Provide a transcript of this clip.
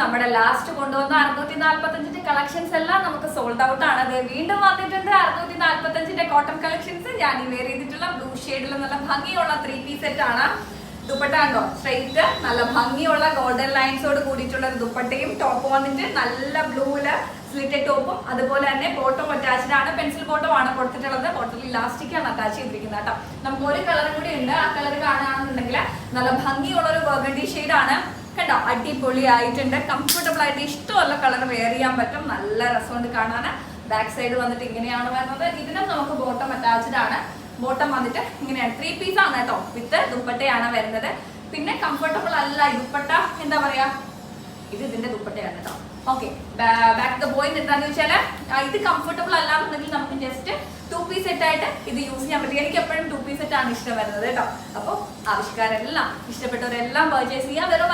നമ്മുടെ ലാസ്റ്റ് കൊണ്ടുവന്ന 645 കളക്ഷൻസ് എല്ലാം നമുക്ക് സോൾഡ് ഔട്ട് ആണ്. അത് വീണ്ടും വന്നിട്ടുണ്ട് 645 കോട്ടൺ കളക്ഷൻസ്. ഞാൻ ഈ വെയർ ചെയ്തിട്ടുള്ള ബ്ലൂ ഷെയ്ഡിൽ നല്ല ഭംഗിയുള്ള 3 പീസ് സെറ്റ് ആണ്. ദുപ്പട്ട ഉണ്ടോ സ്ട്രെയിറ്റ് നല്ല ഭംഗിയുള്ള ഗോൾഡൻ ലൈൻസോട് കൂടിയിട്ടുള്ള ഒരു ദുപ്പട്ടയും ടോപ്പ് വന്നിട്ട് നല്ല ബ്ലൂവില് സ്ലിറ്റഡ് ടോപ്പും അതുപോലെ തന്നെ ബോട്ടം അറ്റാച്ച്ഡ് ആണ്. പെൻസിൽ ബോട്ടം ആണ് കൊടുത്തിട്ടുള്ളത്. ബോട്ടത്തിൽ ഇലാസ്റ്റിക് ആണ് അറ്റാച്ച് ചെയ്തിരിക്കുന്നത് കേട്ടോ. നമുക്ക് ഒരു കളറും കൂടി ഉണ്ട്. ആ കളർ കാണുകയാണെന്നുണ്ടെങ്കിൽ നല്ല ഭംഗിയുള്ള ഒരു ബർഗണ്ടി ഷെയ്ഡ് ആണ്. കണ്ടോ അടിപൊളി ആയിട്ടുണ്ട്. കംഫർട്ടബിൾ ആയിട്ട് ഇഷ്ടമുള്ള കളർ വെയർ ചെയ്യാൻ പറ്റും. നല്ല രസമുണ്ട് കാണാൻ. ബാക്ക് സൈഡ് വന്നിട്ട് ഇങ്ങനെയാണ് വരുന്നത്. ഇതിനും നമുക്ക് ബോട്ടം അറ്റാച്ച്ഡ് ആണ്. ബോട്ടം വന്നിട്ട് ഇങ്ങനെയാണ് 3 പീസ് ആണ് കേട്ടോ. വിത്ത് ദുപ്പട്ടയാണ് വരുന്നത്. പിന്നെ കംഫർട്ടബിൾ അല്ല ഈ ദുപ്പട്ട, എന്താ പറയാ, ഇത് ഇതിന്റെ ദുപ്പട്ടയാണ് കേട്ടോ. ഓക്കെ, ബാക്ക് ദ പോയിന്റ് എന്താന്ന് വെച്ചാല് ഇത് കംഫർട്ടബിൾ അല്ലാന്നുണ്ടെങ്കിൽ നമുക്ക് ജസ്റ്റ് 2 പീസ് സെറ്റ് ആയിട്ട് ഇത് യൂസ് ചെയ്യാൻ പറ്റും. എനിക്ക് എപ്പോഴും 2 പീസ് സെറ്റ് ആണ് ഇഷ്ടം വരുന്നത് കേട്ടോ. അപ്പോൾ ആവശ്യക്കാരെല്ലാം ഇഷ്ടപ്പെട്ടവരെല്ലാം പർച്ചേസ് ചെയ്യാം. വെറും